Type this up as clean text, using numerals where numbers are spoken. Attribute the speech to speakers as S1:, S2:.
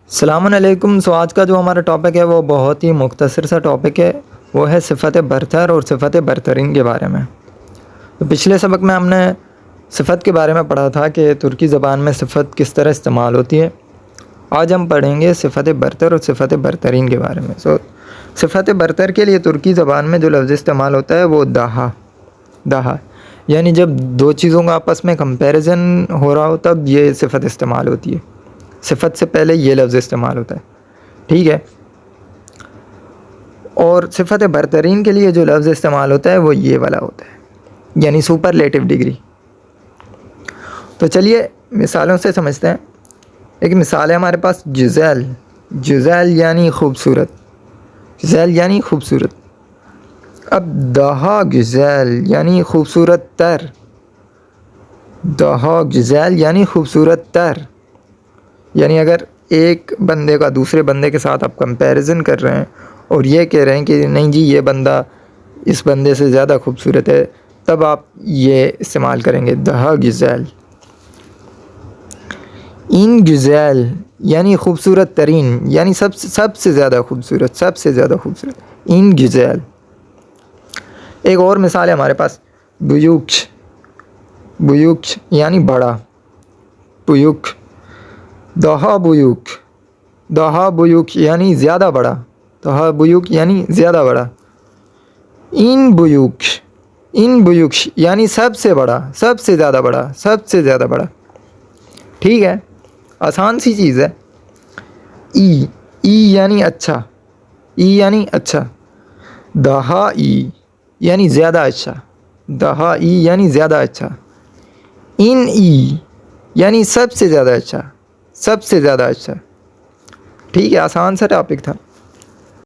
S1: السلام علیکم. آج کا جو ہمارا ٹاپک ہے وہ بہت ہی مختصر سا ٹاپک ہے. وہ ہے صفت برتر اور صفت برترین کے بارے میں. تو پچھلے سبق میں ہم نے صفت کے بارے میں پڑھا تھا کہ ترکی زبان میں صفت کس طرح استعمال ہوتی ہے. آج ہم پڑھیں گے صفت برتر اور صفت برترین کے بارے میں. صفت برتر کے لیے ترکی زبان میں جو لفظ استعمال ہوتا ہے وہ دہا یعنی جب دو چیزوں کا آپس میں کمپیریزن ہو رہا ہو تب یہ صفت استعمال ہوتی ہے. صفت سے پہلے یہ لفظ استعمال ہوتا ہے. ٹھیک ہے. اور صفت برترین کے لیے جو لفظ استعمال ہوتا ہے وہ یہ والا ہوتا ہے یعنی سپرلیٹو ڈگری. تو چلیے مثالوں سے سمجھتے ہیں. ایک مثال ہے ہمارے پاس جزیل یعنی خوبصورت. جزیل یعنی خوبصورت. اب دہا گزیل یعنی خوبصورت تر. دہا گزیل یعنی خوبصورت تر. یعنی اگر ایک بندے کا دوسرے بندے کے ساتھ آپ کمپیریزن کر رہے ہیں اور یہ کہہ رہے ہیں کہ نہیں جی یہ بندہ اس بندے سے زیادہ خوبصورت ہے تب آپ یہ استعمال کریں گے دہا گزیل. این گزیل یعنی خوبصورت ترین یعنی سب سے زیادہ خوبصورت. An gazelle. ایک اور مثال ہے ہمارے پاس بیوکش یعنی بڑا. بیوک. دہا بیوک یعنی زیادہ بڑا. دہا بیوک یعنی زیادہ بڑا. این بیوکش یعنی سب سے زیادہ بڑا. ٹھیک ہے. آسان سی چیز ہے. ای یعنی اچھا. دہا ای یعنی زیادہ اچھا. این ای یعنی سب سے زیادہ اچھا. ٹھیک ہے. آسان سا ٹاپک تھا.